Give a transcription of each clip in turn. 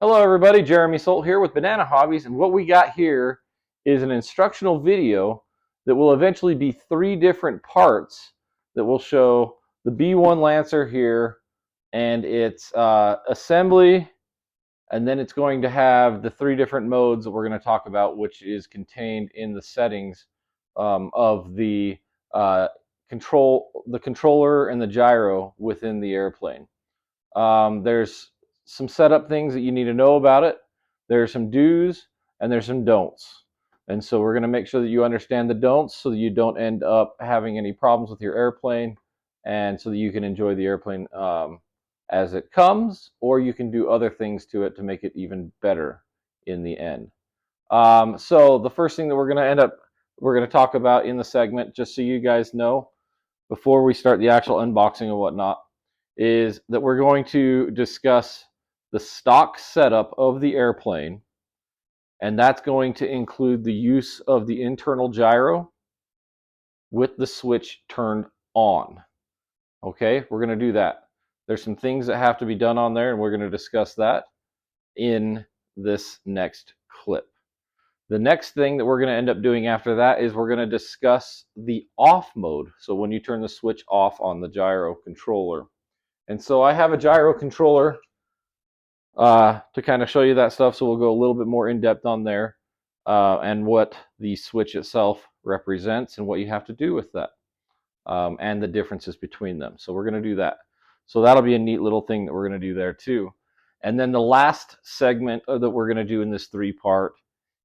Hello everybody, Jeremy Solt here with Banana Hobbies, and what we got here is an instructional video that will eventually be 3 different parts that will show the B-1 Lancer here and its assembly, and then it's going to have the 3 different modes that we're going to talk about, which is contained in the settings of the controller and the gyro within the airplane. There's some setup things that you need to know about it. There's some do's and there's some don'ts. And so we're going to make sure that you understand the don'ts so that you don't end up having any problems with your airplane, and so that you can enjoy the airplane as it comes, or you can do other things to it to make it even better in the end. So the first thing that we're going to talk about in the segment, just so you guys know, before we start the actual unboxing and whatnot, is that we're going to discuss the stock setup of the airplane, and that's going to include the use of the internal gyro with the switch turned on. Okay, we're going to do that. There's some things that have to be done on there, and we're going to discuss that in this next clip. The next thing that we're going to end up doing after that is we're going to discuss the off mode. So when you turn the switch off on the gyro controller. And so I have a gyro controller to kind of show you that stuff. So we'll go a little bit more in depth on there and what the switch itself represents and what you have to do with that and the differences between them. So we're going to do that. So that'll be a neat little thing that we're going to do there too. And then the last segment that we're going to do in this 3-part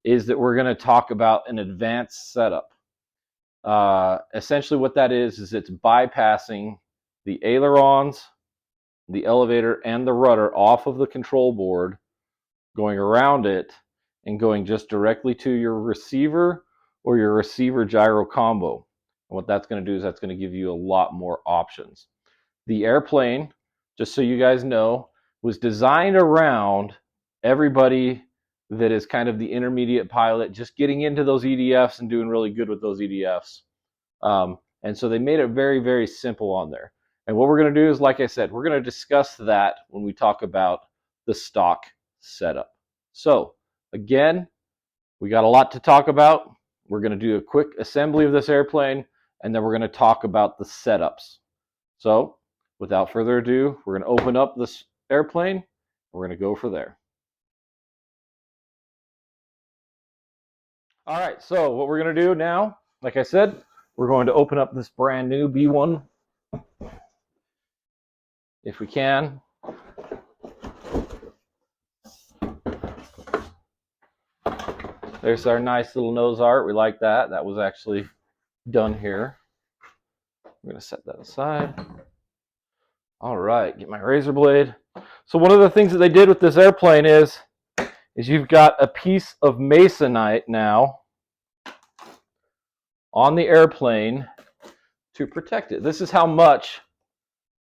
is that we're going to talk about an advanced setup. Essentially what that is it's bypassing the ailerons, the elevator, and the rudder off of the control board, going around it and going just directly to your receiver or your receiver gyro combo. And what that's going to do is that's going to give you a lot more options. The airplane, just so you guys know, was designed around everybody that is kind of the intermediate pilot, just getting into those EDFs and doing really good with those EDFs. And so they made it very, very simple on there. And what we're going to do is, like I said, we're going to discuss that when we talk about the stock setup. So again, we got a lot to talk about. We're going to do a quick assembly of this airplane, and then we're going to talk about the setups. So without further ado, we're going to open up this airplane, and we're going to go for there. All right, so what we're going to do now, like I said, we're going to open up this brand new B-1 if we can. There's our nice little nose art. We like that. That was actually done here. I'm going to set that aside. All right, get my razor blade. So one of the things that they did with this airplane is you've got a piece of masonite now on the airplane to protect it. This is how much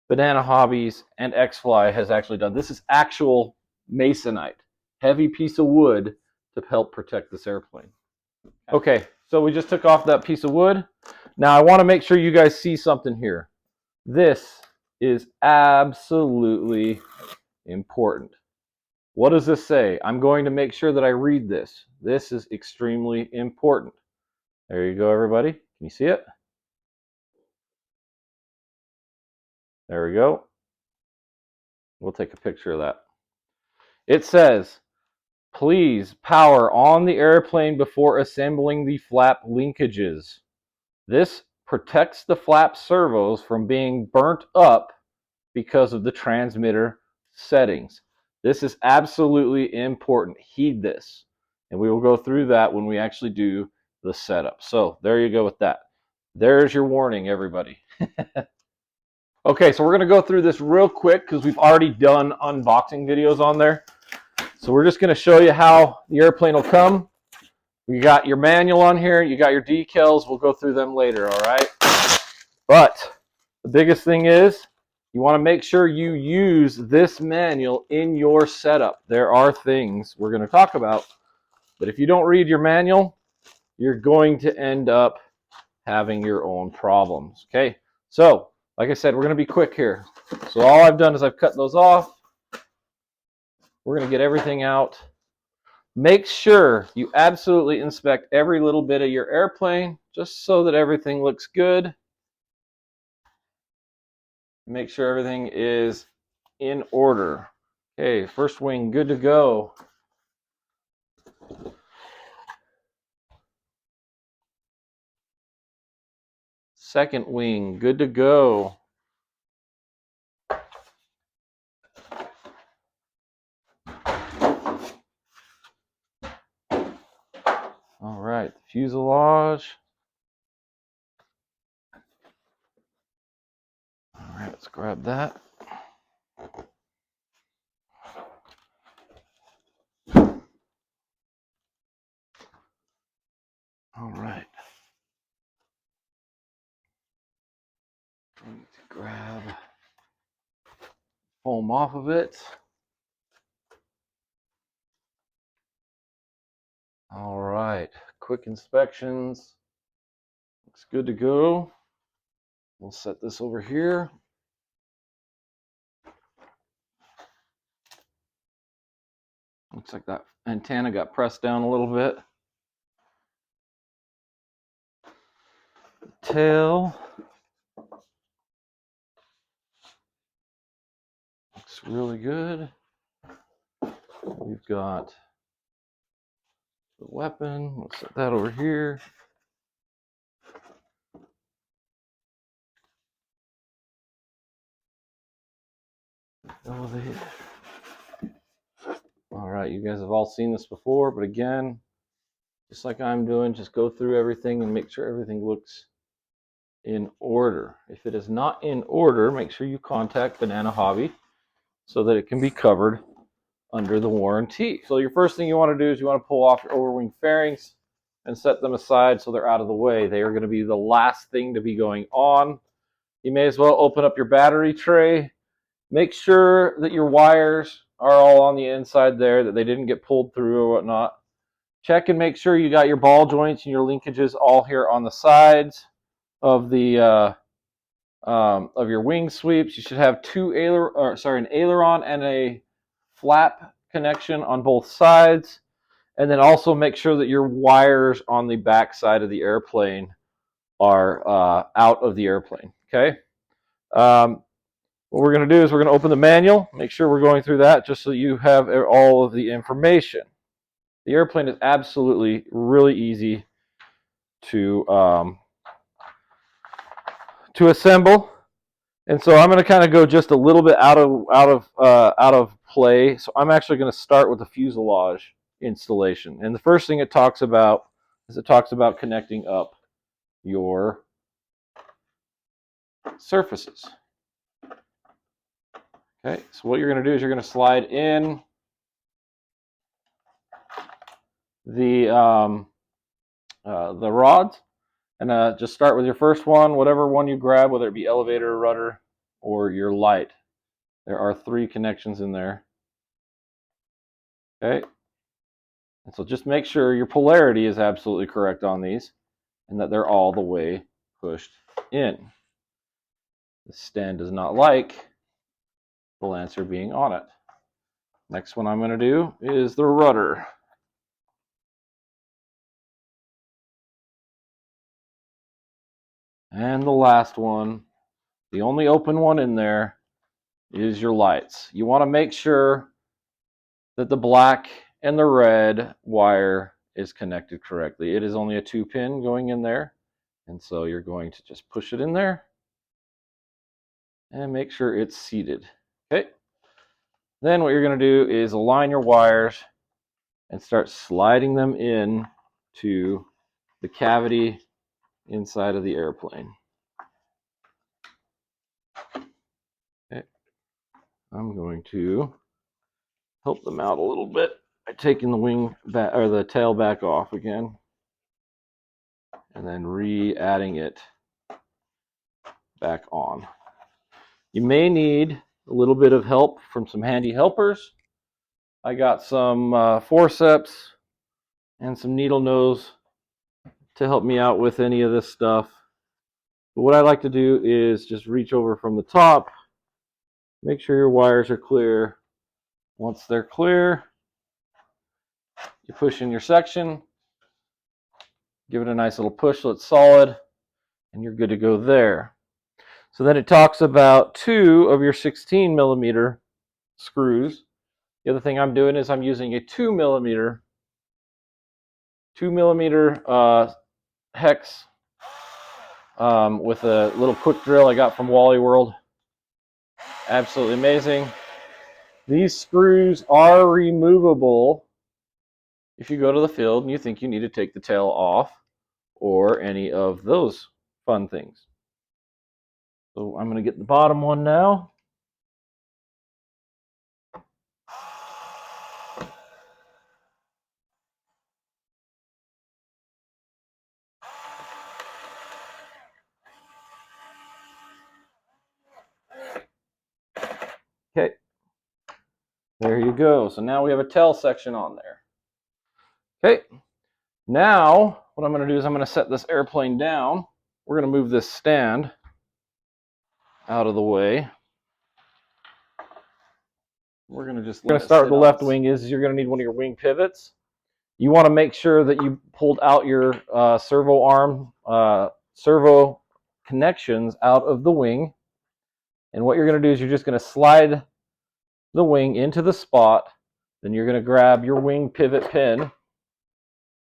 Banana Hobbies and XFly has actually done. This is actual masonite, heavy piece of wood to help protect this airplane. Okay, so we just took off that piece of wood. Now I want to make sure you guys see something here. This is absolutely important. What does this say? I'm going to make sure that I read this. This is extremely important. There you go, everybody. Can you see it? There we go. We'll take a picture of that. It says, please power on the airplane before assembling the flap linkages. This protects the flap servos from being burnt up because of the transmitter settings. This is absolutely important. Heed this. And we will go through that when we actually do the setup. So there you go with that. There's your warning, everybody. Okay, so we're going to go through this real quick because we've already done unboxing videos on there. So we're just going to show you how the airplane will come. You got your manual on here. You got your decals. We'll go through them later, all right? But the biggest thing is you want to make sure you use this manual in your setup. There are things we're going to talk about, but if you don't read your manual, you're going to end up having your own problems, okay? So, like I said, we're going to be quick here. So all I've done is I've cut those off. We're going to get everything out. Make sure you absolutely inspect every little bit of your airplane just so that everything looks good. Make sure everything is in order. Okay, first wing good to go. Second wing good to go. All right, fuselage. All right, let's grab that. All right. I need to grab foam off of it. All right, quick inspections. Looks good to go. We'll set this over here. Looks like that antenna got pressed down a little bit. The tail. Looks really good. We've got the weapon. We'll set that over here. Elevator. All right, you guys have all seen this before, but again, just like I'm doing, just go through everything and make sure everything looks in order. If it is not in order, make sure you contact Banana Hobby so that it can be covered under the warranty. So your first thing you want to do is you want to pull off your overwing fairings and set them aside so they're out of the way. They are going to be the last thing to be going on. You may as well open up your battery tray. Make sure that your wires are all on the inside there, that they didn't get pulled through or whatnot. Check and make sure you got your ball joints and your linkages all here on the sides of the of your wing sweeps. You should have an aileron and a flap connection on both sides, and then also make sure that your wires on the back side of the airplane are out of the airplane. Okay. What we're going to do is we're going to open the manual, make sure we're going through that just so you have all of the information. The airplane is absolutely really easy to assemble, and so I'm going to kind of go just a little bit out of play. So I'm actually going to start with the fuselage installation, and the first thing it talks about is connecting up your surfaces. Okay, so what you're going to do is you're going to slide in the rods, and just start with your first one, whatever one you grab, whether it be elevator, rudder, or your light. There are 3 connections in there. Okay, and so just make sure your polarity is absolutely correct on these, and that they're all the way pushed in. The stand does not like the Lancer being on it. Next one I'm going to do is the rudder. And the last one, the only open one in there, is your lights. You want to make sure that the black and the red wire is connected correctly. It is only a 2-pin going in there, and so you're going to just push it in there and make sure it's seated. Okay. Then what you're going to do is align your wires and start sliding them in to the cavity inside of the airplane. Okay. I'm going to help them out a little bit by taking the wing back, or the tail back off again, and then re-adding it back on. You may need a little bit of help from some handy helpers. I got some forceps and some needle nose to help me out with any of this stuff. But what I like to do is just reach over from the top, make sure your wires are clear, Once they're clear, you push in your section, give it a nice little push so it's solid, and you're good to go there. So then it talks about 2 of your 16 millimeter screws. The other thing I'm doing is I'm using a 2 millimeter hex with a little quick drill I got from Wally World. Absolutely amazing. These screws are removable if you go to the field and you think you need to take the tail off or any of those fun things. So I'm going to get the bottom one now. Okay, there you go. So now we have a tail section on there. Okay, now what I'm going to do is I'm going to set this airplane down. We're going to move this stand out of the way. We're going to start with the left wing. You're going to need one of your wing pivots. You want to make sure that you pulled out your servo arm, servo connections out of the wing. And what you're going to do is you're just going to slide the wing into the spot. Then you're going to grab your wing pivot pin.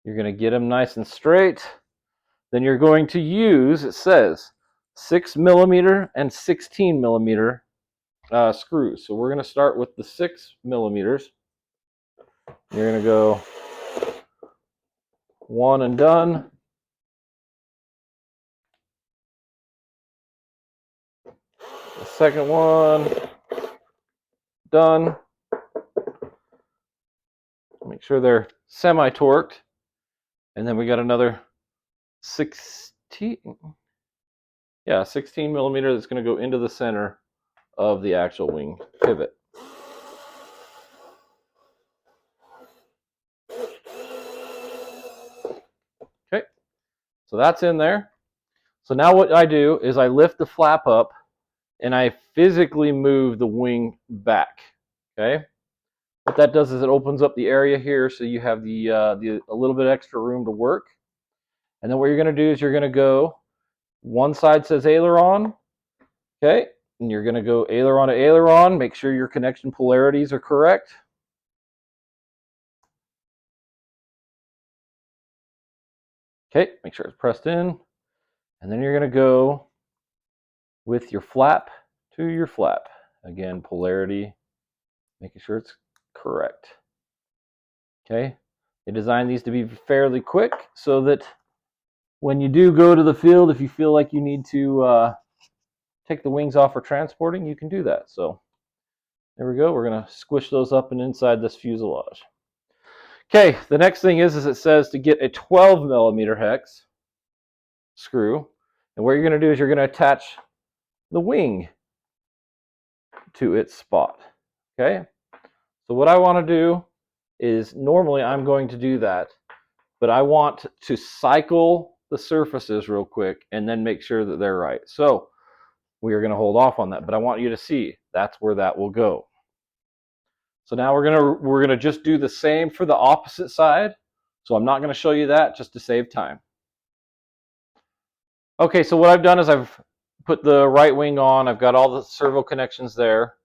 You're going to get them nice and straight. Then you're going to use, it says, 6 millimeter and 16 millimeter screws. So we're going to start with the 6 millimeters. You're going to go one and done. The second one, done. Make sure they're semi-torqued. And then we got another 16 millimeter that's going to go into the center of the actual wing pivot. Okay, so that's in there. So now what I do is I lift the flap up and I physically move the wing back. Okay, what that does is it opens up the area here so you have a little bit extra room to work. And then what you're going to do is you're going to go, one side says aileron, okay, and you're going to go aileron to aileron. Make sure your connection polarities are correct. Okay, make sure it's pressed in. And then you're going to go with your flap to your flap. Again, polarity, making sure it's correct. Okay, they designed these to be fairly quick so that when you do go to the field, if you feel like you need to take the wings off for transporting, you can do that. So there we go. We're going to squish those up and inside this fuselage. Okay, the next thing is it says to get a 12 millimeter hex screw. And what you're going to do is you're going to attach the wing to its spot. Okay, so what I want to do is, normally I'm going to do that, but I want to cycle the surfaces real quick and then make sure that they're right. So we are going to hold off on that, but I want you to see that's where that will go. So now we're gonna just do the same for the opposite side. So I'm not going to show you that just to save time. Okay, so what I've done is I've put the right wing on. I've got all the servo connections there.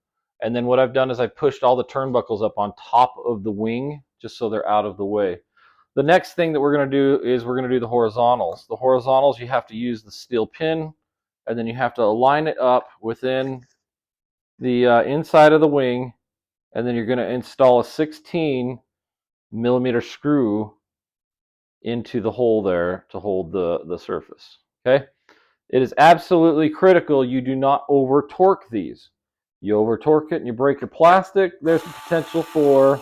And then what I've done is I've pushed all the turnbuckles up on top of the wing just so they're out of the way. The next thing that we're going to do is we're going to do the horizontals. The horizontals, you have to use the steel pin, and then you have to align it up within the inside of the wing, and then you're going to install a 16 millimeter screw into the hole there to hold the surface. Okay, it is absolutely critical you do not over torque these. You over torque it and you break your plastic, there's the potential for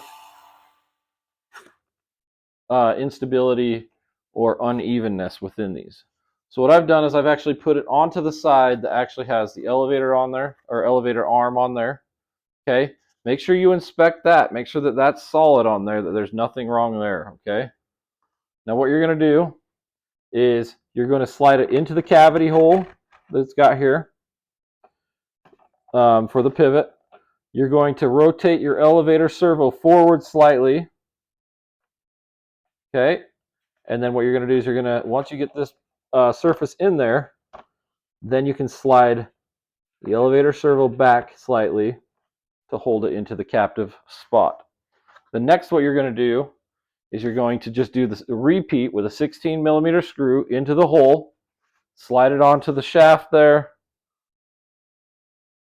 instability or unevenness within these. So what I've done is I've actually put it onto the side that actually has the elevator on there, or elevator arm on there. Okay, make sure you inspect that. Make sure that that's solid on there, that there's nothing wrong there. Okay, now what you're going to do is you're going to slide it into the cavity hole that it's got here for the pivot. you're going to rotate your elevator servo forward slightly. Okay, and then what you're going to do is you're going to, once you get this surface in there, then you can slide the elevator servo back slightly to hold it into the captive spot. The next what you're going to do is you're going to just do this repeat with a 16 millimeter screw into the hole, slide it onto the shaft there,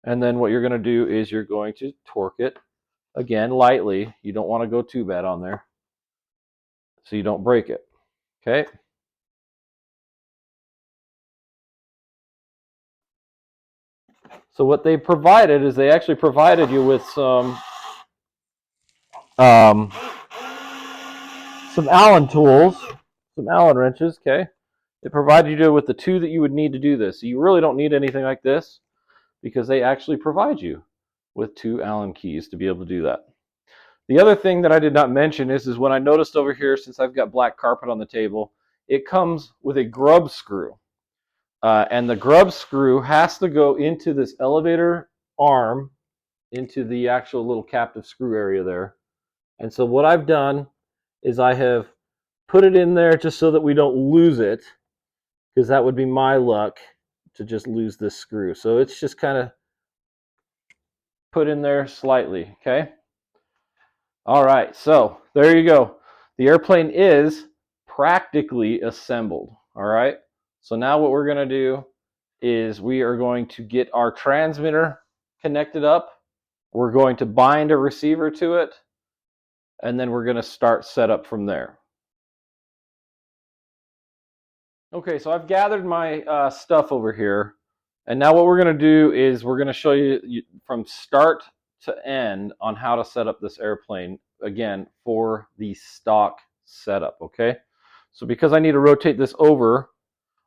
and then what you're going to do is you're going to torque it again lightly. You don't want to go too bad on there so you don't break it. Okay. So what they provided is they actually provided you with some Allen tools, some Allen wrenches. Okay. It provided you with the two that you would need to do this. So you really don't need anything like this because they actually provide you with two Allen keys to be able to do that. The other thing that I did not mention is when I noticed over here, since I've got black carpet on the table, it comes with a grub screw. And the grub screw has to go into this elevator arm, into the actual little captive screw area there. And so what I've done is I have put it in there just so that we don't lose it, because that would be my luck to just lose this screw. So it's just kind of put in there slightly, okay? All right, so there you go. The airplane is practically assembled, all right? So now what we're going to do is we are going to get our transmitter connected up. We're going to bind a receiver to it, and then we're going to start setup from there. Okay, so I've gathered my stuff over here, and now what we're going to do is we're going to show you from start to end on how to set up this airplane, again, for the stock setup, okay? So because I need to rotate this over,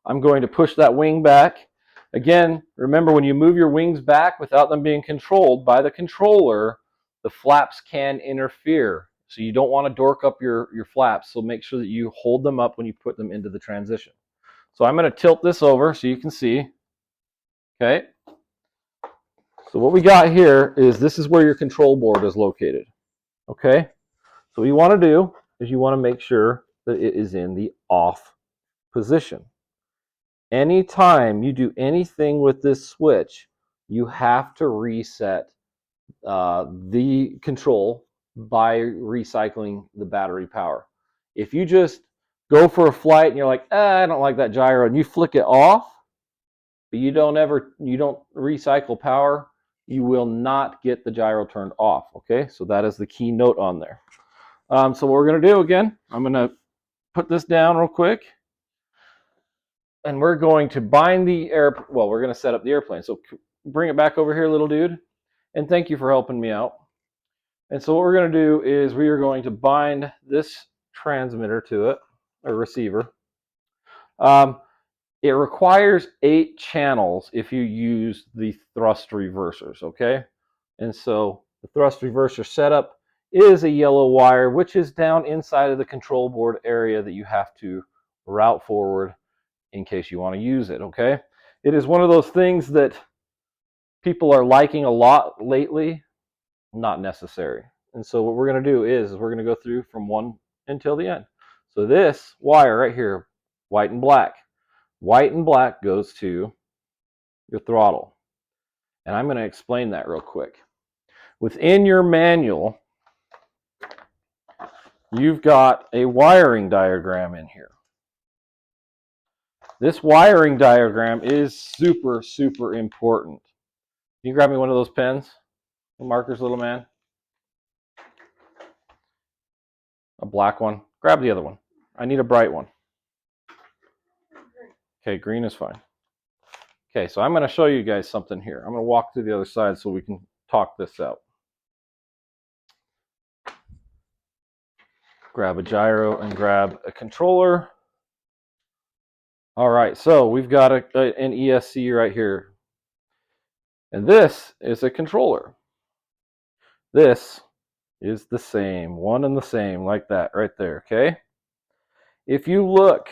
I'm going to push that wing back. Again, remember when you move your wings back without them being controlled by the controller, the flaps can interfere. So you don't want to dork up your flaps, so make sure that you hold them up when you put them into the transition. So I'm going to tilt this over so you can see. Okay. So what we got here is this is where your control board is located. Okay. So what you want to do is you want to make sure that it is in the off position. Anytime you do anything with this switch, you have to reset the control by recycling the battery power. If you just go for a flight and you're like, I don't like that gyro, and you flick it off, but you don't recycle power, you will not get the gyro turned off. Okay, so that is the key note on there. So what we're going to do again, I'm going to put this down real quick, and we're going to bind the we're going to set up the airplane. So bring it back over here, little dude, and thank you for helping me out. And so what we're going to do is we are going to bind this transmitter to it, or receiver. It requires 8 channels if you use the thrust reversers, okay? And so the thrust reverser setup is a yellow wire, which is down inside of the control board area that you have to route forward in case you want to use it, okay? It is one of those things that people are liking a lot lately, not necessary. And so what we're going to do is we're going to go through from one until the end. So this wire right here, white and black. White and black goes to your throttle. And I'm going to explain that real quick. Within your manual, you've got a wiring diagram in here. This wiring diagram is super, super important. Can you grab me one of those pens? Markers, little man? A black one. Grab the other one. I need a bright one. Okay, green is fine. Okay, so I'm going to show you guys something here. I'm going to walk to the other side so we can talk this out. Grab a gyro and grab a controller. All right, so we've got an ESC right here. And this is a controller. This is the same, one and the same, like that right there, okay? If you look,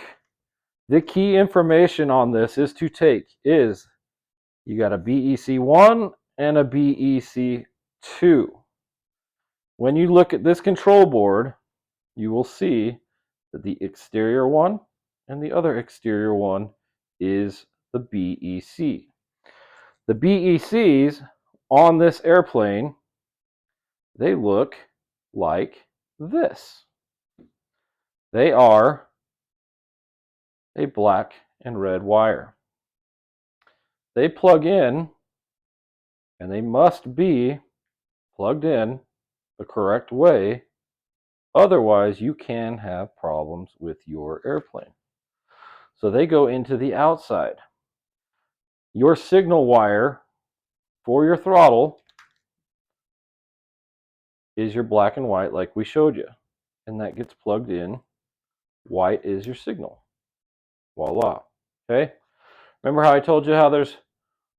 the key information on this is you got a BEC1 and a BEC2. 2. When you look at this control board, you will see that the exterior one and the other exterior one is the BEC. The BECs on this airplane, they look like this. They are a black and red wire. They plug in, and they must be plugged in the correct way. Otherwise, you can have problems with your airplane. So they go into the outside. Your signal wire for your throttle is your black and white like we showed you. And that gets plugged in. White is your signal. Voila. Okay? Remember how I told you how there's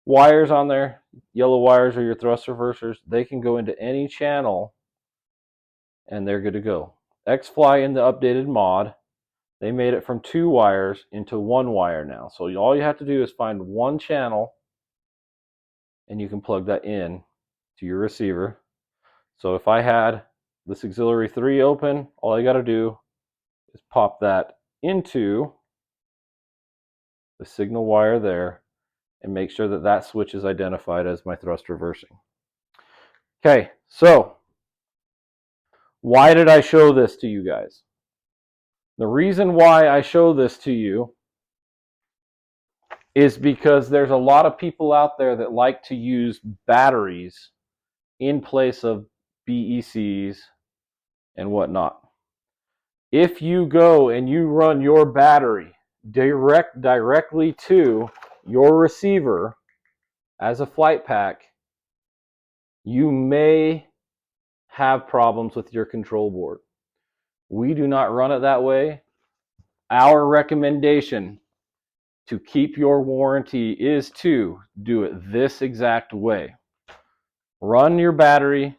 wires on there? Yellow wires are your thrust reversers. They can go into any channel and they're good to go. XFly in the updated mod, they made it from 2 wires into 1 wire now. So all you have to do is find one channel and you can plug that in to your receiver. So if I had this auxiliary 3 open, all I got to do is pop that into the signal wire there and make sure that that switch is identified as my thrust reversing. Okay, so why did I show this to you guys? The reason why I show this to you is because there's a lot of people out there that like to use batteries in place of BECs and whatnot. If you go and you run your battery directly to your receiver as a flight pack, you may have problems with your control board. We do not run it that way. Our recommendation to keep your warranty is to do it this exact way. Run your battery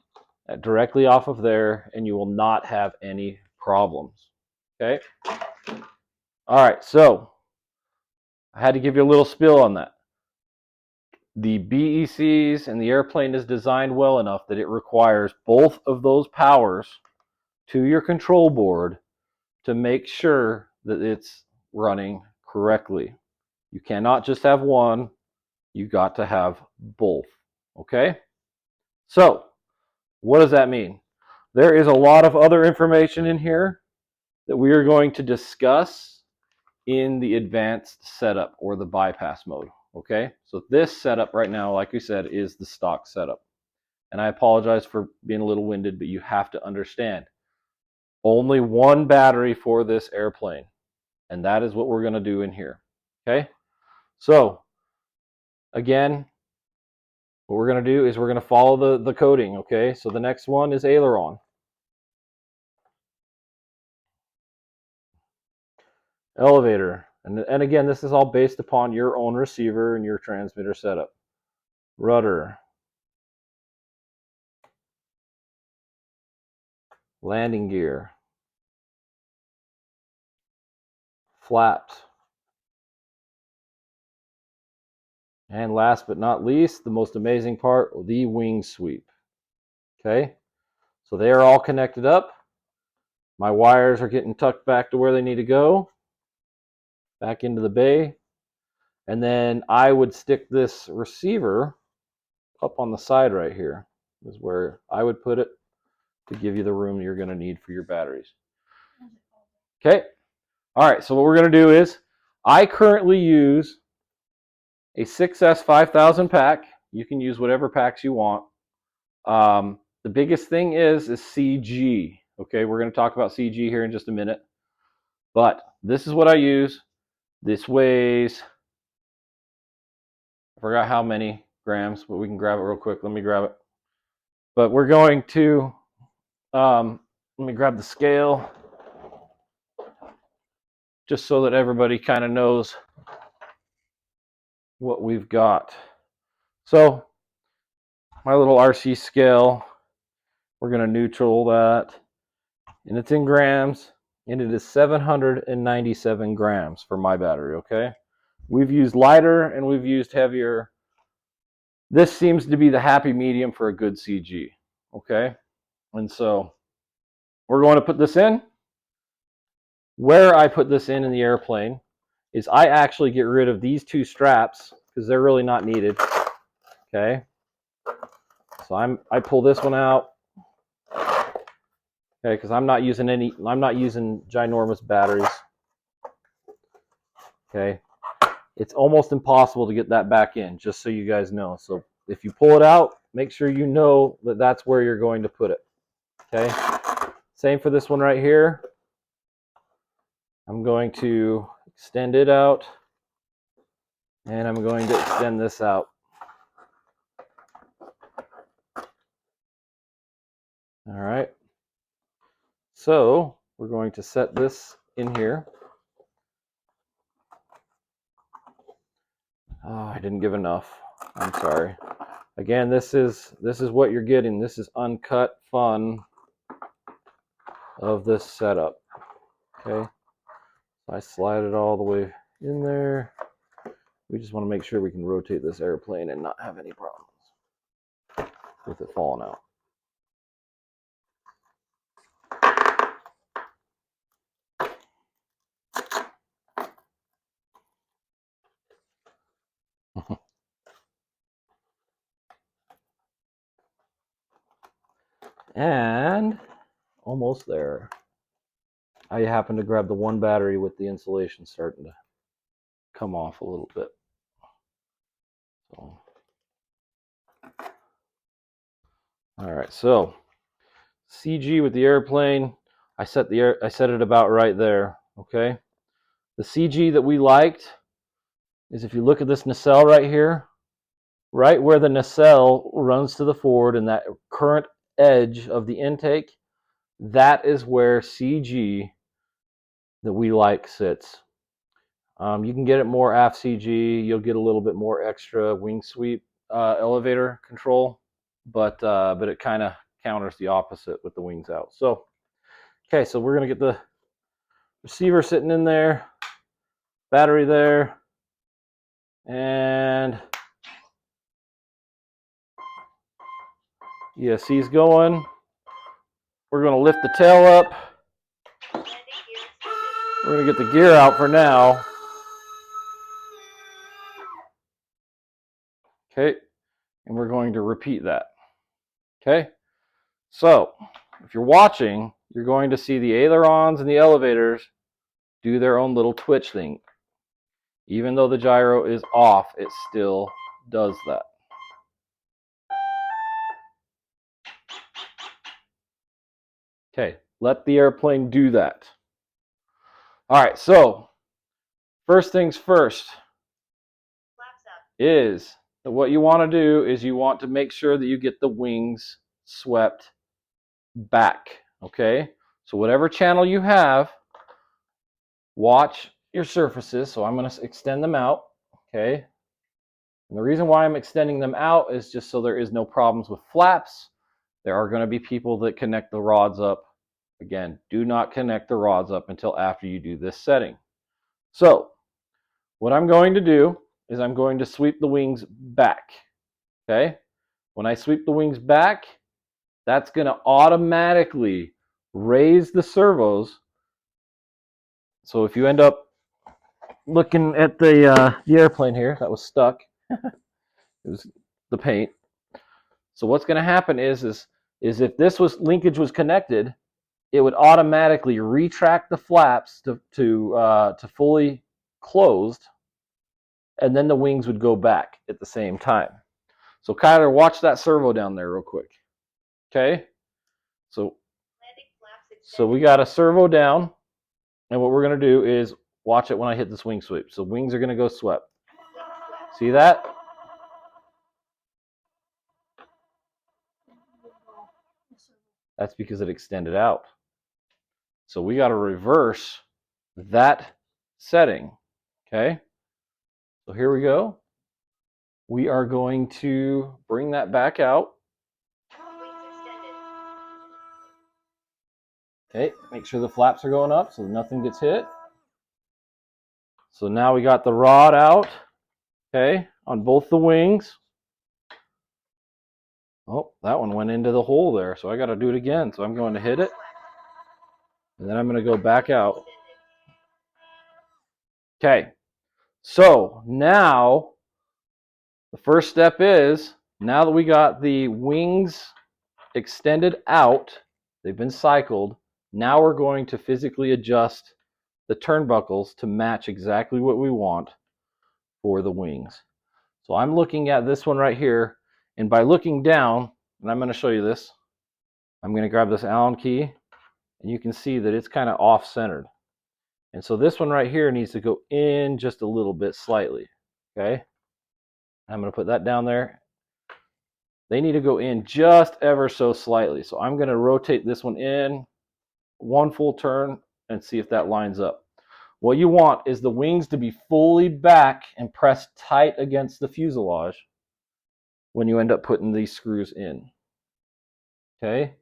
directly off of there and you will not have any problems. Okay? All right, so I had to give you a little spill on that. The BECs and the airplane is designed well enough that it requires both of those powers to your control board to make sure that it's running correctly. You cannot just have one, you got to have both. Okay? So, what does that mean? There is a lot of other information in here that we are going to discuss in the advanced setup or the bypass mode. Okay, so this setup right now, like we said, is the stock setup. And I apologize for being a little winded, but you have to understand. Only one battery for this airplane. And that is what we're going to do in here. Okay, so again, what we're going to do is we're going to follow the coding. Okay, so the next one is aileron. Elevator. And again, this is all based upon your own receiver and your transmitter setup. Rudder. Landing gear. Flaps. And last but not least, the most amazing part, the wing sweep. Okay, so they are all connected up. My wires are getting tucked back to where they need to go, back into the bay. And then I would stick this receiver up on the side right here, is where I would put it to give you the room you're going to need for your batteries. Okay, all right, so what we're going to do is, I currently use a 6S 5000 pack. You can use whatever packs you want. The biggest thing is CG. Okay, we're going to talk about CG here in just a minute. But this is what I use. This weighs, I forgot how many grams, but we can grab it real quick. Let me grab it. But we're going to, let me grab the scale, just so that everybody kind of knows what we've got. So, my little RC scale, we're going to neutral that. And it's in grams. And it is 797 grams for my battery, okay? We've used lighter and we've used heavier This seems to be the happy medium for a good CG, okay? And so we're going to put this in. Where I put this in the airplane is I actually get rid of these two straps because they're really not needed, okay? So I pull this one out, okay, because I'm not using ginormous batteries, okay? It's almost impossible to get that back in, just so you guys know. So if you pull it out, make sure you know that that's where you're going to put it, okay? Same for this one right here. I'm going to extend it out, and I'm going to extend this out. All right. So we're going to set this in here. Oh, I didn't give enough. I'm sorry. Again, this is what you're getting. This is uncut fun of this setup. Okay. I slide it all the way in there. We just want to make sure we can rotate this airplane and not have any problems with it falling out. And almost there. I happen to grab the one battery with the insulation starting to come off a little bit. So, all right, so CG with the airplane, I set it about right there. Okay, the CG that we liked is, if you look at this nacelle right here, right where the nacelle runs to the forward and that current edge of the intake, that is where CG that we like sits. You can get it more aft CG. You'll get a little bit more extra wing sweep elevator control, but it kind of counters the opposite with the wings out. So, okay, so we're gonna get the receiver sitting in there, battery there, and ESC's going. We're gonna lift the tail up. We're gonna get the gear out for now. Okay, and we're going to repeat that. Okay, so if you're watching, you're going to see the ailerons and the elevators do their own little twitch thing. Even though the gyro is off, it still does that. Okay, let the airplane do that. All right, so first things first is that what you want to do is you want to make sure that you get the wings swept back, okay? So whatever channel you have, watch your surfaces. So I'm going to extend them out, okay? And the reason why I'm extending them out is just so there is no problems with flaps. There are going to be people that connect the rods up. Again, do not connect the rods up until after you do this setting. So what I'm going to do is I'm going to sweep the wings back, okay? When I sweep the wings back, that's going to automatically raise the servos. So if you end up looking at the airplane here, that was stuck. It was the paint. So what's going to happen is if this linkage was connected, it would automatically retract the flaps to fully closed, and then the wings would go back at the same time. So Kyler, watch that servo down there real quick. Okay? So we got a servo down, and what we're going to do is watch it when I hit this wing sweep. So wings are going to go swept. See that? That's because it extended out. So we got to reverse that setting. Okay? So here we go. We are going to bring that back out. Okay, make sure the flaps are going up so nothing gets hit. So now we got the rod out, okay, on both the wings. Oh, that one went into the hole there, so I got to do it again. So I'm going to hit it, and then I'm going to go back out. Okay, so now the first step is, now that we got the wings extended out, they've been cycled, now we're going to physically adjust the turnbuckles to match exactly what we want for the wings. So I'm looking at this one right here, and by looking down, and I'm going to show you this, I'm going to grab this Allen key, and you can see that it's kind of off-centered. And so this one right here needs to go in just a little bit slightly, okay? I'm going to put that down there. They need to go in just ever so slightly. So I'm going to rotate this one in one full turn and see if that lines up. What you want is the wings to be fully back and pressed tight against the fuselage when you end up putting these screws in. Okay?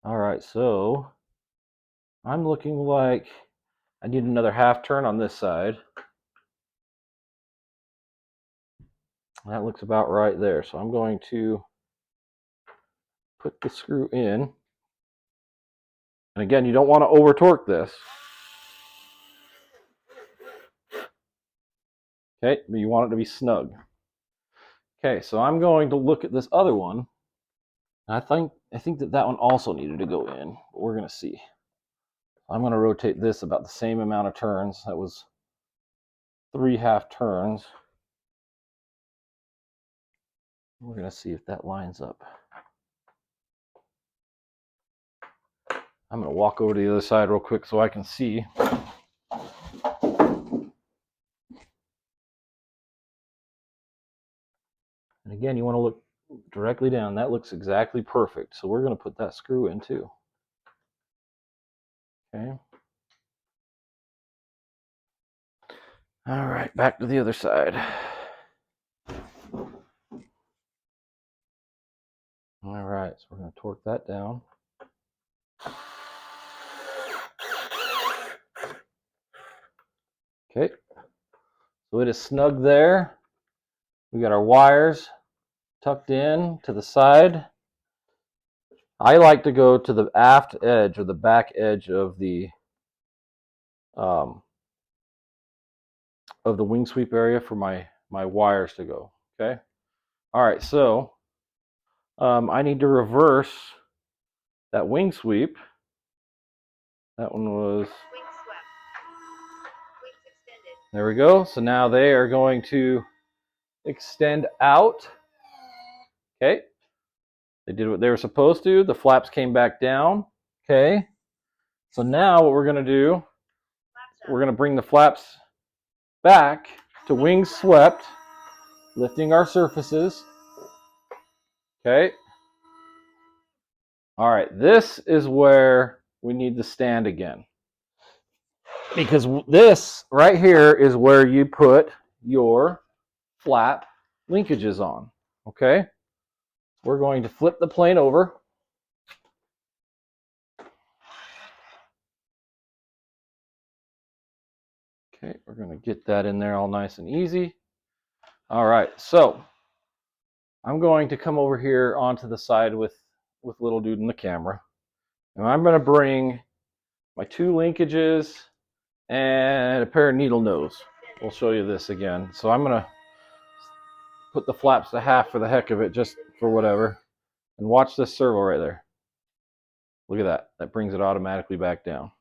All right, so I'm looking like I need another half turn on this side. That looks about right there. So I'm going to put the screw in. And again, you don't want to over torque this. Okay, but you want it to be snug. Okay, so I'm going to look at this other one. I think that one also needed to go in, but we're going to see. I'm going to rotate this about the same amount of turns. That was 3 half turns. We're going to see if that lines up. I'm going to walk over to the other side real quick so I can see. And again, you want to look directly down. That looks exactly perfect. So we're going to put that screw in too. Okay. All right, back to the other side. All right, so we're going to torque that down. Okay, so it is snug there. We got our wires tucked in to the side. I like to go to the aft edge or the back edge of the wing sweep area for my wires to go. Okay. All right. So I need to reverse that wing sweep. That one was. There we go. So now they are going to extend out. Okay. They did what they were supposed to. The flaps came back down. Okay. So now what we're going to do, we're going to bring the flaps back to wings swept, lifting our surfaces. Okay. All right. This is where we need to stand again. Because this right here is where you put your flap linkages on. Okay. We're going to flip the plane over. Okay, we're going to get that in there all nice and easy. All right, so I'm going to come over here onto the side with little dude in the camera. And I'm going to bring my 2 linkages and a pair of needle nose. We'll show you this again. So I'm going to put the flaps to half for the heck of it, just for whatever. And watch this servo right there. Look at that. That brings it automatically back down.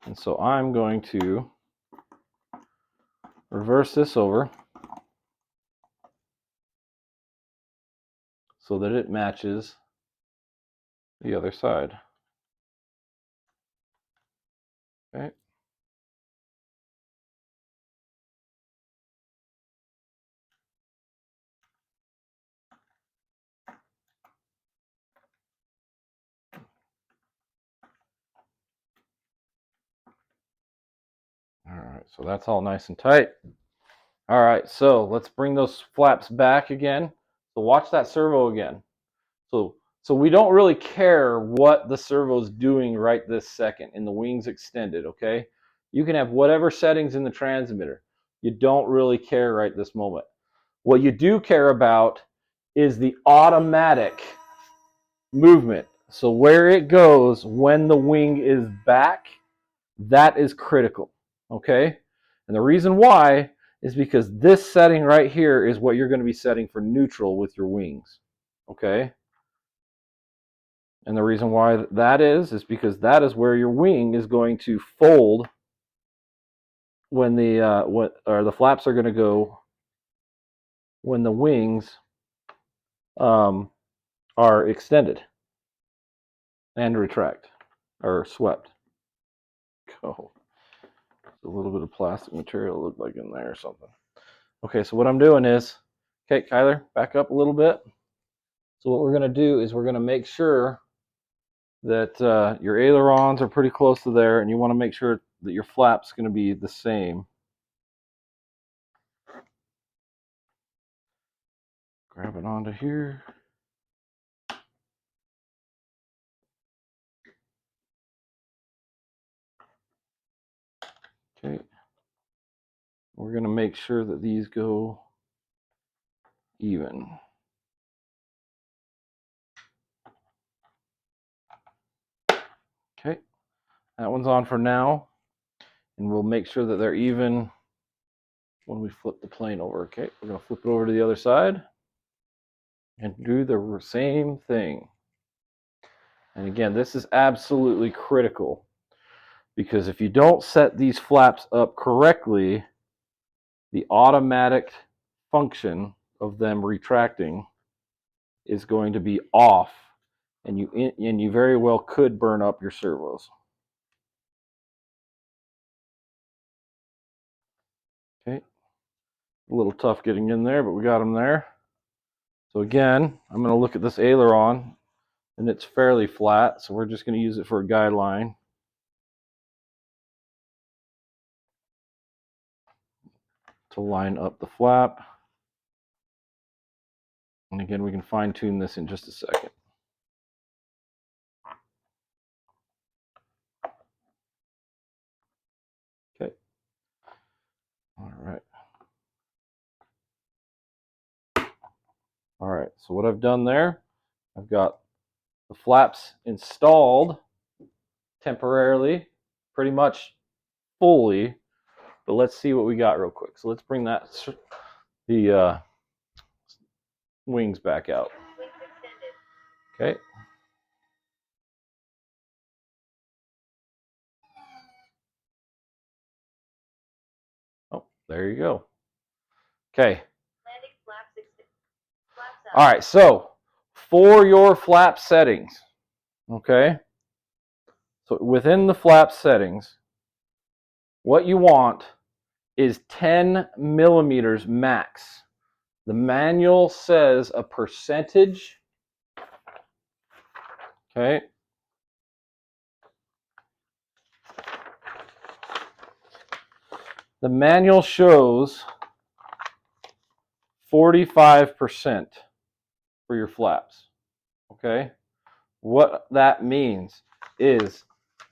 And so I'm going to reverse this over so that it matches the other side. Okay. All right, so that's all nice and tight. All right, so let's bring those flaps back again. So watch that servo again. So we don't really care what the servo's doing right this second in the wings extended, okay? You can have whatever settings in the transmitter. You don't really care right this moment. What you do care about is the automatic movement. So where it goes when the wing is back, that is critical, okay? And the reason why is because this setting right here is what you're going to be setting for neutral with your wings, okay? And the reason why that is because that is where your wing is going to fold when the flaps are going to go when the wings are extended and retract or swept. Oh, a little bit of plastic material looked like in there or something. Okay, so what I'm doing is, okay, Kyler, back up a little bit. So what we're going to do is we're going to make sure that your ailerons are pretty close to there, and you want to make sure that your flap's going to be the same. Grab it onto here. Okay. We're going to make sure that these go even. Okay. That one's on for now, and we'll make sure that they're even when we flip the plane over. Okay, we're going to flip it over to the other side and do the same thing. And again, this is absolutely critical because if you don't set these flaps up correctly, the automatic function of them retracting is going to be off, and you very well could burn up your servos. Okay, a little tough getting in there, but we got them there. So again, I'm going to look at this aileron, and it's fairly flat, so we're just going to use it for a guideline. To line up the flap. And again, we can fine tune this in just a second. Okay. All right. All right, so what I've done there, I've got the flaps installed temporarily, pretty much fully, but let's see what we got real quick. So let's bring the wings back out. Okay. Oh, there you go. Okay. All right, so for your flap settings, okay, so within the flap settings, what you want is 10 millimeters max. The manual says a percentage. Okay. The manual shows 45% for your flaps. Okay. What that means is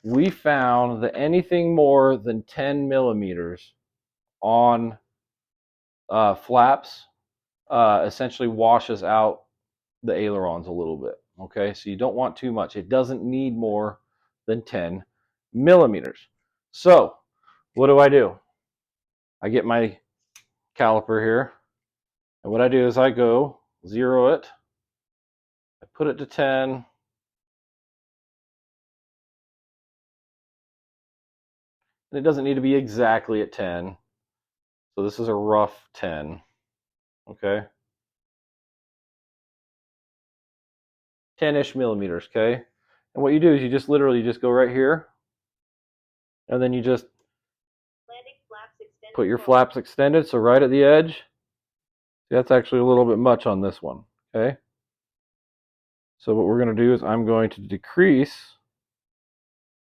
we found that anything more than 10 millimeters on flaps essentially washes out the ailerons a little bit. Okay, so you don't want too much. It doesn't need more than 10 millimeters. So what do? I get my caliper here, and what I do is I go zero it, I put it to 10, and it doesn't need to be exactly at 10. So this is a rough 10. Okay, 10-ish millimeters. Okay, and what you do is you just literally just go right here, and then you just put your flaps extended, so right at the edge. That's actually a little bit much on this one. Okay, so what we're going to do is I'm going to decrease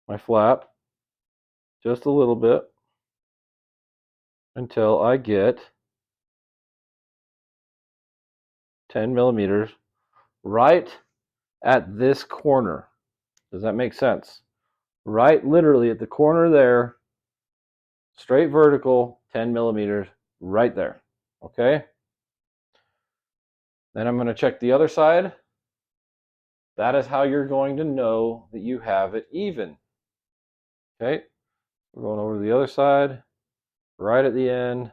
my flap just a little bit until I get 10 millimeters right at this corner. Does that make sense? Right literally at the corner there, straight vertical, 10 millimeters right there. Okay? Then I'm going to check the other side. That is how you're going to know that you have it even. Okay, we're going over to the other side, right at the end,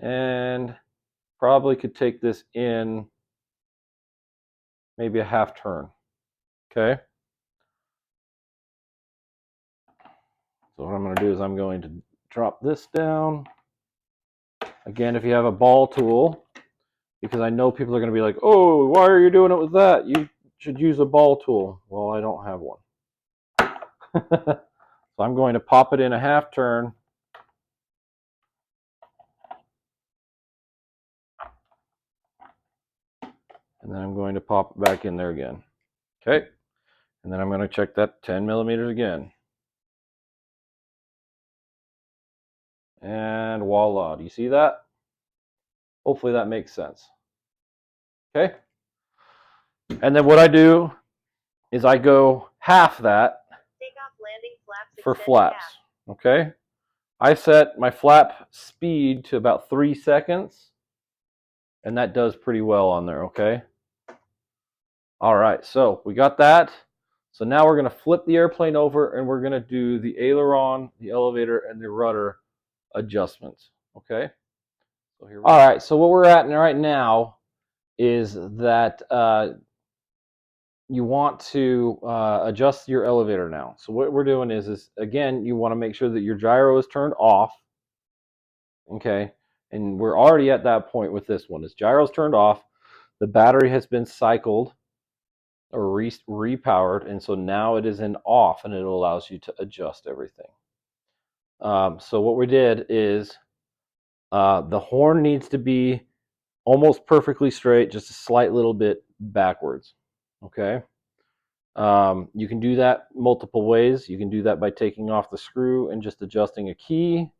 and probably could take this in maybe a half turn. Okay, so what I'm going to do is I'm going to drop this down. Again, if you have a ball tool, because I know people are going to be like, oh, why are you doing it with that? You should use a ball tool. Well, I don't have one. So I'm going to pop it in a half turn. And then I'm going to pop it back in there again. Okay. And then I'm going to check that 10 millimeters again. And voila. Do you see that? Hopefully that makes sense. Okay. And then what I do is I go half that for flaps. Okay. I set my flap speed to about 3 seconds. And that does pretty well on there. Okay. All right. So we got that. So now we're going to flip the airplane over and we're going to do the aileron, the elevator, and the rudder adjustments. Okay. So here we go. All right. So what we're at right now is that you want to adjust your elevator now. So what we're doing is again, you want to make sure that your gyro is turned off. Okay. And we're already at that point with this one. Is gyro's turned off. The battery has been cycled or repowered, and so now it is in off, and it allows you to adjust everything. So what we did is the horn needs to be almost perfectly straight, just a slight little bit backwards. Okay. You can do that multiple ways. You can do that by taking off the screw and just adjusting a key,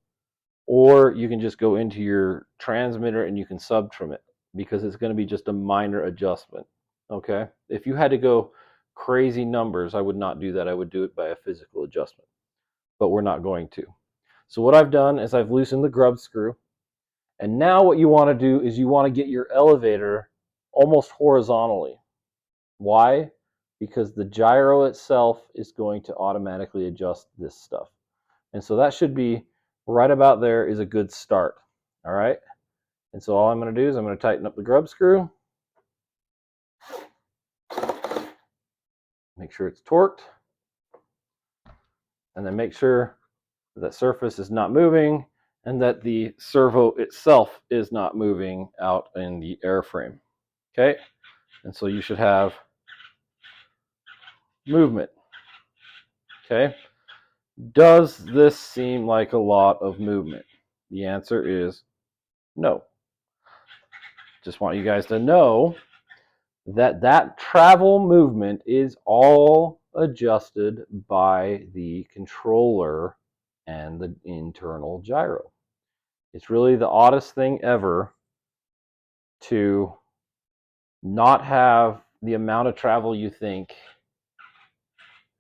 or you can just go into your transmitter and you can sub-trim it, because it's going to be just a minor adjustment. Okay. If you had to go crazy numbers, I would not do that. I would do it by a physical adjustment, but we're not going to. So what I've done is I've loosened the grub screw, and now what you want to do is you want to get your elevator almost horizontally. Why? Because the gyro itself is going to automatically adjust this stuff. And so that should be right about there is a good start. All right. And so all I'm going to do is I'm going to tighten up the grub screw. Make sure it's torqued. And then make sure that surface is not moving and that the servo itself is not moving out in the airframe. Okay. And so you should have movement. Okay. Does this seem like a lot of movement? The answer is no. Just want you guys to know that that travel movement is all adjusted by the controller and the internal gyro. It's really the oddest thing ever to not have the amount of travel you think,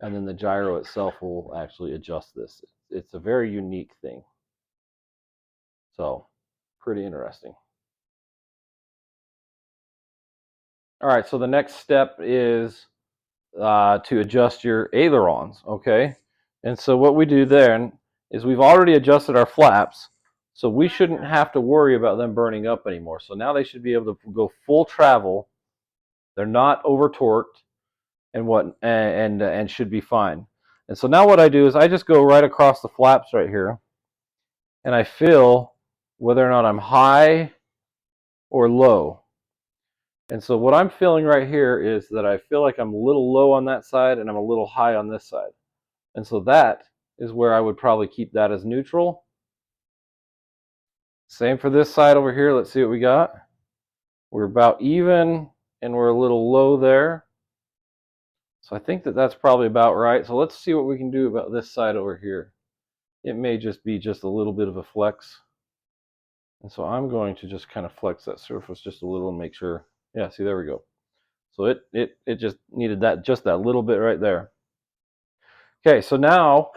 and then the gyro itself will actually adjust this. It's a very unique thing. So, pretty interesting. All right, so the next step is to adjust your ailerons, okay? And so what we do then is we've already adjusted our flaps, so we shouldn't have to worry about them burning up anymore. So now they should be able to go full travel. They're not over torqued and should be fine. And so now what I do is I just go right across the flaps right here, and I feel whether or not I'm high or low. And so what I'm feeling right here is that I feel like I'm a little low on that side and I'm a little high on this side. And so that is where I would probably keep that as neutral. Same for this side over here. Let's see what we got. We're about even and we're a little low there. So I think that that's probably about right. So let's see what we can do about this side over here. It may just be just a little bit of a flex. And so I'm going to just kind of flex that surface just a little and make sure. Yeah, see, there we go. So it just needed that, just that little bit right there. Okay, so now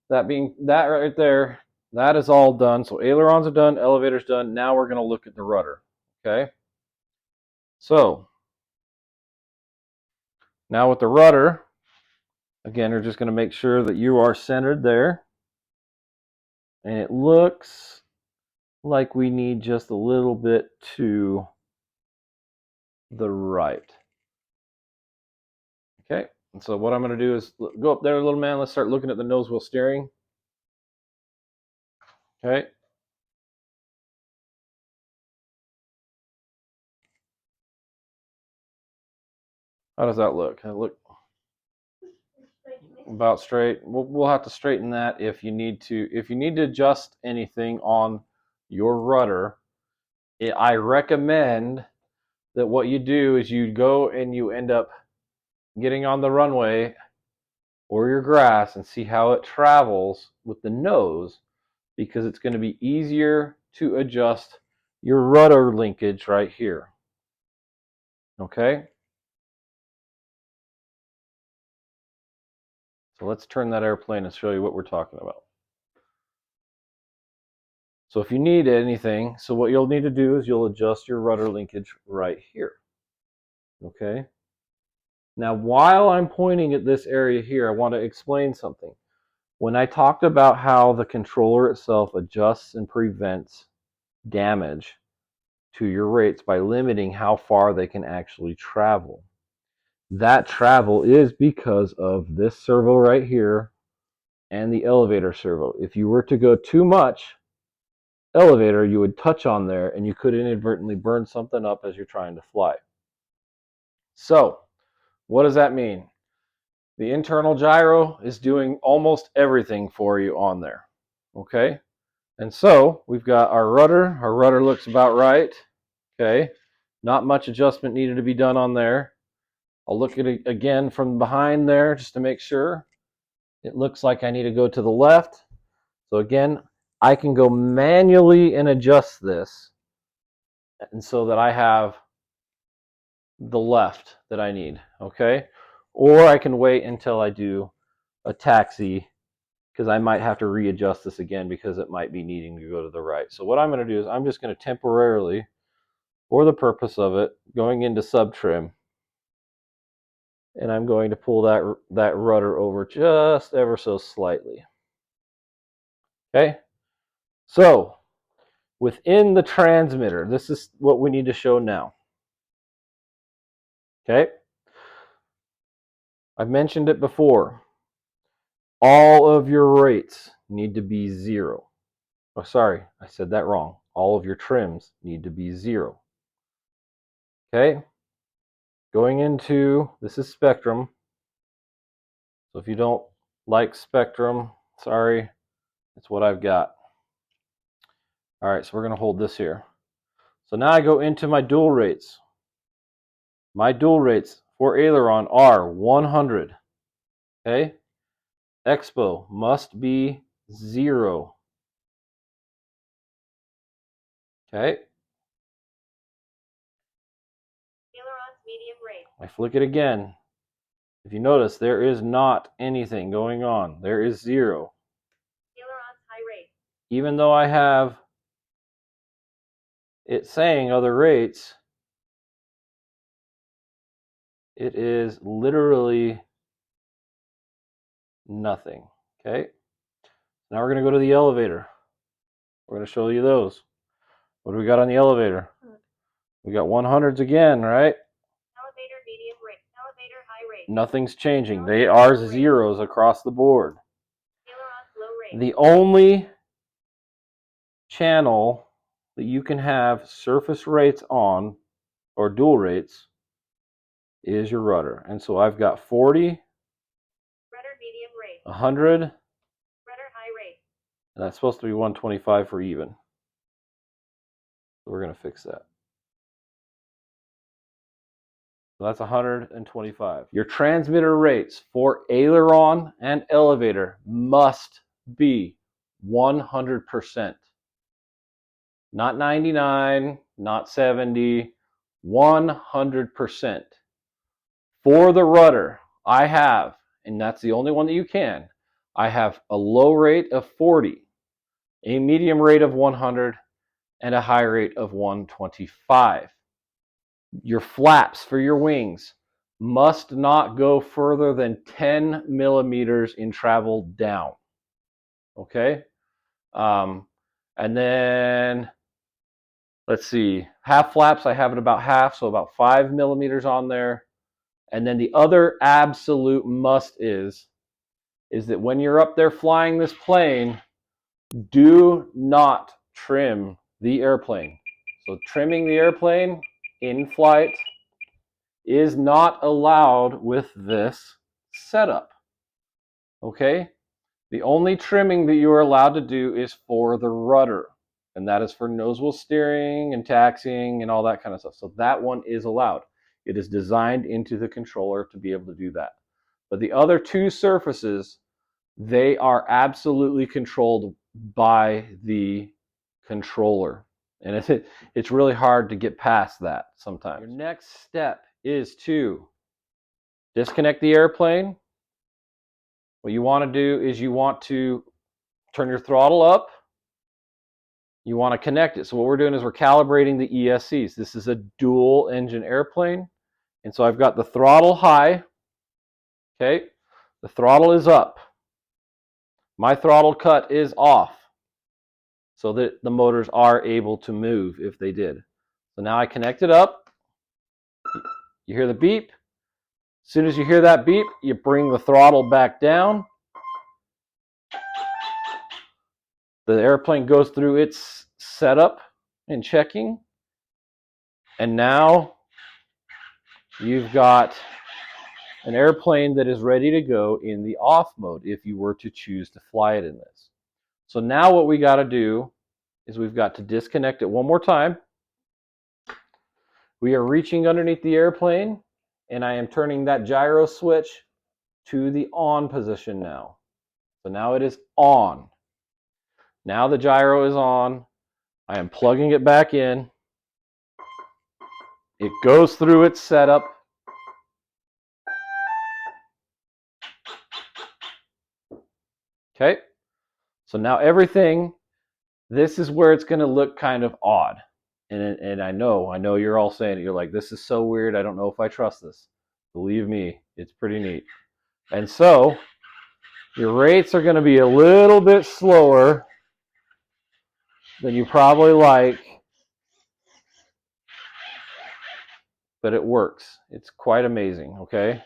that right there, that is all done. So ailerons are done, elevators done. Now we're going to look at the rudder. Okay. So now with the rudder, again, we're just going to make sure that you are centered there. And it looks like we need just a little bit to the right. Okay. And so what I'm going to do is go up there, little man. Let's start looking at the nose wheel steering. Okay. How does that look? It look about straight. We'll have to straighten that if you need to. If you need to adjust anything on your rudder, I recommend that what you do is you go and you end up getting on the runway or your grass and see how it travels with the nose, because it's going to be easier to adjust your rudder linkage right here. Okay? So let's turn that airplane and show you what we're talking about. So if you need anything, so what you'll need to do is you'll adjust your rudder linkage right here. Okay? Now, while I'm pointing at this area here, I want to explain something. When I talked about how the controller itself adjusts and prevents damage to your rates by limiting how far they can actually travel, that travel is because of this servo right here and the elevator servo. If you were to go too much elevator, you would touch on there and you could inadvertently burn something up as you're trying to fly. So, what does that mean? The internal gyro is doing almost everything for you on there. Okay? And so, we've got our rudder. Our rudder looks about right. Okay? Not much adjustment needed to be done on there. I'll look at it again from behind there just to make sure. It looks like I need to go to the left. So again, I can go manually and adjust this, and so that I have the left that I need, okay? Or I can wait until I do a taxi, because I might have to readjust this again because it might be needing to go to the right. So what I'm going to do is I'm just going to temporarily, for the purpose of it, going into sub trim, and I'm going to pull that rudder over just ever so slightly. Okay? So, within the transmitter, this is what we need to show now. Okay? I've mentioned it before. All of your rates need to be 0. Oh, sorry, I said that wrong. All of your trims need to be 0. Okay? Going into, this is Spectrum. So if you don't like Spectrum, sorry, it's what I've got. All right, so we're going to hold this here. So now I go into my dual rates. My dual rates for aileron are 100. Okay? Expo must be 0. Okay? Ailerons medium rate. I flick it again. If you notice, there is not anything going on. There is 0. Ailerons high rate. Even though I have it saying other rates, it is literally nothing. Okay? Now we're going to go to the elevator. We're going to show you those. What do we got on the elevator? We got 100s again, right? Elevator medium rate. Elevator high rate. Nothing's changing. They are 0s across the board. Ailerons low rate. The only channel that you can have surface rates on, or dual rates, is your rudder. And so I've got 40, rudder medium rate, 100, rudder high rate. And that's supposed to be 125 for even. So we're going to fix that. So that's 125. Your transmitter rates for aileron and elevator must be 100%. Not 99, not 70, 100%. For the rudder, I have, and that's the only one that you can, I have a low rate of 40, a medium rate of 100, and a high rate of 125. Your flaps for your wings must not go further than 10 millimeters in travel down. Okay? And then, let's see, half flaps, I have it about half, so about 5 millimeters on there. And then the other absolute must is that when you're up there flying this plane, do not trim the airplane. So trimming the airplane in flight is not allowed with this setup. Okay? The only trimming that you are allowed to do is for the rudder, and that is for nose wheel steering and taxiing and all that kind of stuff. So that one is allowed. It is designed into the controller to be able to do that. But the other two surfaces, they are absolutely controlled by the controller. And it's really hard to get past that sometimes. Your next step is to disconnect the airplane. What you want to do is you want to turn your throttle up. You want to connect it. So what we're doing is we're calibrating the ESCs. This is a dual engine airplane. And so I've got the throttle high. Okay. The throttle is up. My throttle cut is off so that the motors are able to move if they did. So now I connect it up. You hear the beep. As soon as you hear that beep, you bring the throttle back down. The airplane goes through its setup and checking. And now you've got an airplane that is ready to go in the off mode if you were to choose to fly it in this. So now what we got to do is we've got to disconnect it one more time. We are reaching underneath the airplane, and I am turning that gyro switch to the on position now. So now it is on. Now the gyro is on. I am plugging it back in. It goes through its setup. Okay, so now everything, this is where it's going to look kind of odd. And I know you're all saying it. You're like, this is so weird. I don't know if I trust this. Believe me, it's pretty neat. And so your rates are going to be a little bit slower than you probably like, but it works. It's quite amazing, okay?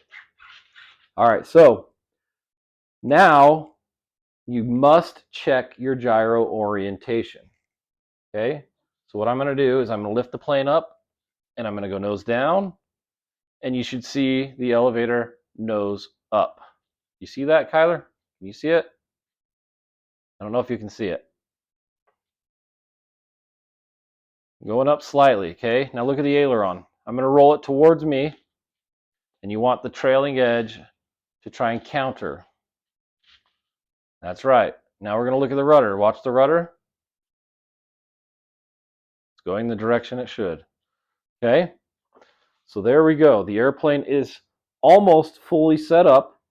All right, so now you must check your gyro orientation, okay? So what I'm going to do is I'm going to lift the plane up, and I'm going to go nose down, and you should see the elevator nose up. You see that, Kyler? Can you see it? I don't know if you can see it. Going up slightly, okay? Now look at the aileron. I'm going to roll it towards me, and you want the trailing edge to try and counter. That's right. Now we're going to look at the rudder. Watch the rudder. It's going the direction it should. Okay? So there we go. The airplane is almost fully set up.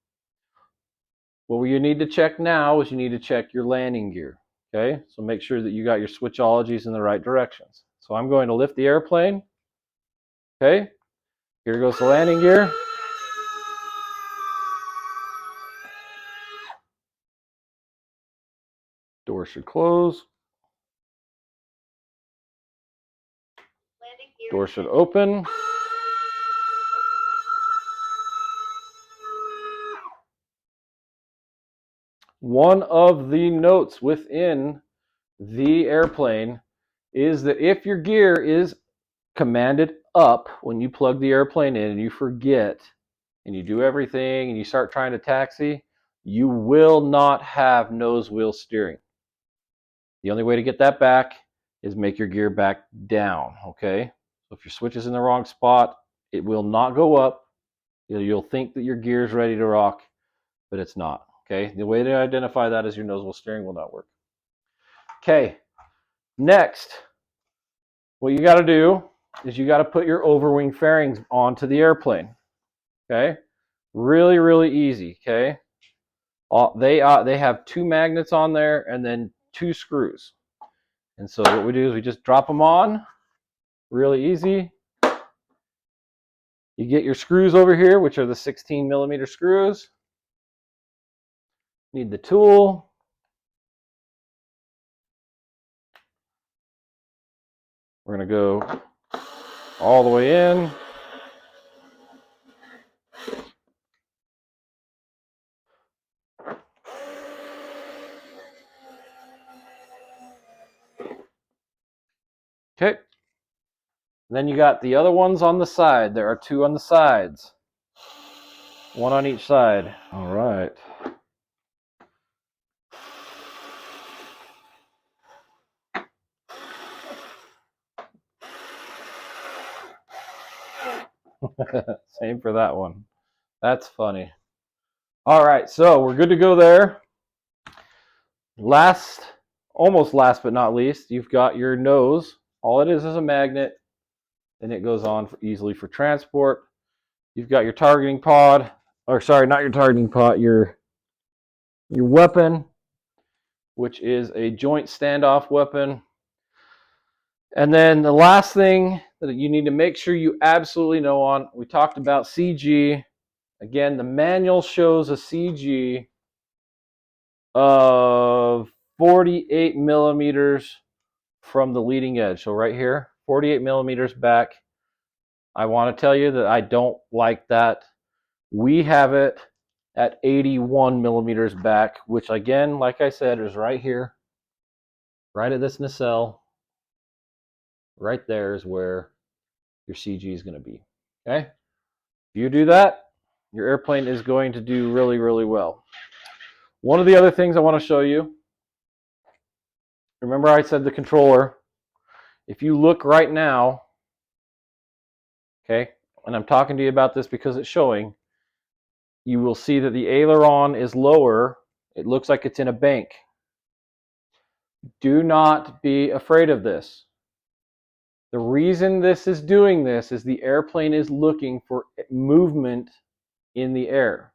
What you need to check now is you need to check your landing gear. Okay? So make sure that you got your switchologies in the right directions. So I'm going to lift the airplane. Okay? Here goes the landing gear. Door should close. Door should open. One of the notes within the airplane is that if your gear is commanded up when you plug the airplane in and you forget and you do everything and you start trying to taxi, you will not have nose wheel steering. The only way to get that back is make your gear back down, okay? So if your switch is in the wrong spot, it will not go up. You'll think that your gear is ready to rock, but it's not, okay? The way to identify that is your nose wheel steering will not work. Okay, next, what you got to do is you got to put your overwing fairings onto the airplane, okay? Really, really easy, okay? They have two magnets on there and then two screws. And so what we do is we just drop them on, really easy. You get your screws over here, which are the 16 millimeter screws. Need the tool. We're going to go all the way in. Okay. Then you got the other ones on the side. There are 2 on the sides. 1 on each side. All right. Same for that one. That's funny. All right, so we're good to go there. Almost last but not least, you've got your nose. All it is a magnet, and it goes on easily for transport. You've got your targeting pod, or sorry, not your targeting pod, your weapon, which is a joint standoff weapon. And then the last thing that you need to make sure you absolutely know on, we talked about CG. Again, the manual shows a CG of 48 millimeters from the leading edge. So right here, 48 millimeters back. I want to tell you that I don't like that. We have it at 81 millimeters back, which again, like I said, is right here, right at this nacelle. Right there is where your CG is going to be. Okay? If you do that, your airplane is going to do really, really well. One of the other things I want to show you, remember I said the controller. If you look right now, okay, and I'm talking to you about this because it's showing, you will see that the aileron is lower. It looks like it's in a bank. Do not be afraid of this. The reason this is doing this is the airplane is looking for movement in the air.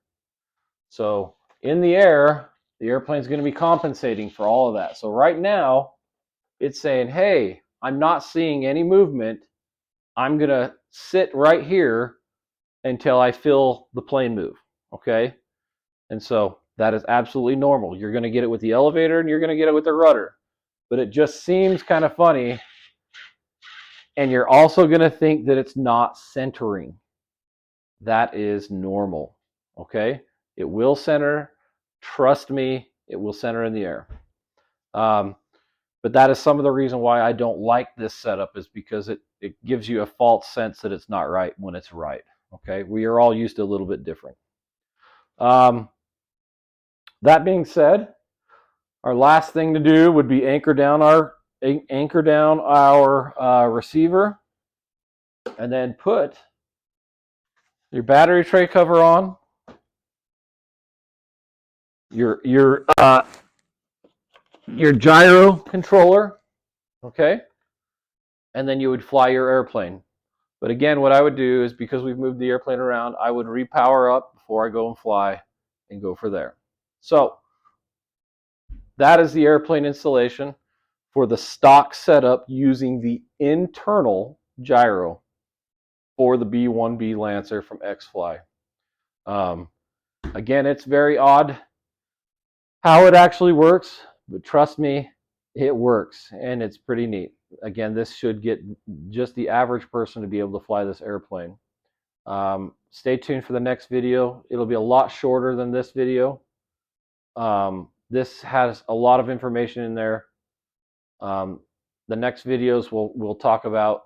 So in the air, the airplane is going to be compensating for all of that. So right now, it's saying, hey, I'm not seeing any movement. I'm going to sit right here until I feel the plane move, okay? And so that is absolutely normal. You're going to get it with the elevator and you're going to get it with the rudder. But it just seems kind of funny. And you're also going to think that it's not centering. That is normal, okay? It will center. Trust me, it will center in the air. But that is some of the reason why I don't like this setup, is because it gives you a false sense that it's not right when it's right. Okay, we are all used to a little bit different. That being said, our last thing to do would be anchor down our receiver, and then put your battery tray cover on, your gyro controller, okay, and then you would fly your airplane. But again, what I would do is, because we've moved the airplane around, I would repower up before I go and fly and go for there. So that is the airplane installation for the stock setup using the internal gyro for the B-1B Lancer from XFly. Again, it's very odd how it actually works, but trust me, it works, and it's pretty neat. Again, this should get just the average person to be able to fly this airplane. Stay tuned for the next video. It'll be a lot shorter than this video. This has a lot of information in there. The next videos we'll talk about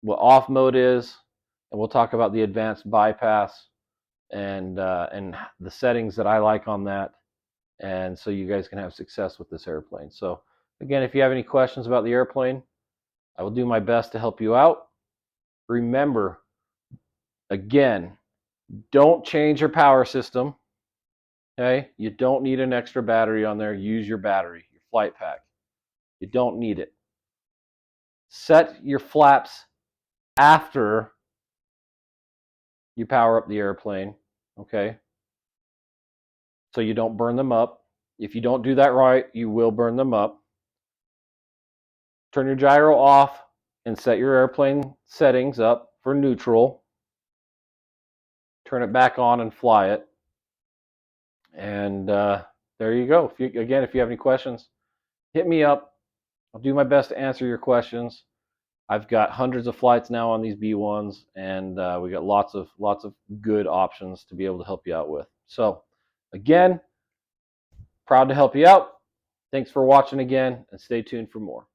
what off mode is, and we'll talk about the advanced bypass and the settings that I like on that, and so you guys can have success with this airplane. So again, if you have any questions about the airplane, I will do my best to help you out. Remember, again, don't change your power system. Okay, you don't need an extra battery on there. Use your battery, your flight pack. You don't need it. Set your flaps after you power up the airplane, okay? So you don't burn them up. If you don't do that right, you will burn them up. turn your gyro off and set your airplane settings up for neutral. Turn it back on and fly it. And there you go. Again, if you have any questions, hit me up. I'll do my best to answer your questions. I've got hundreds of flights now on these B1s, and we got lots of good options to be able to help you out with. So again, proud to help you out. Thanks for watching again, and stay tuned for more.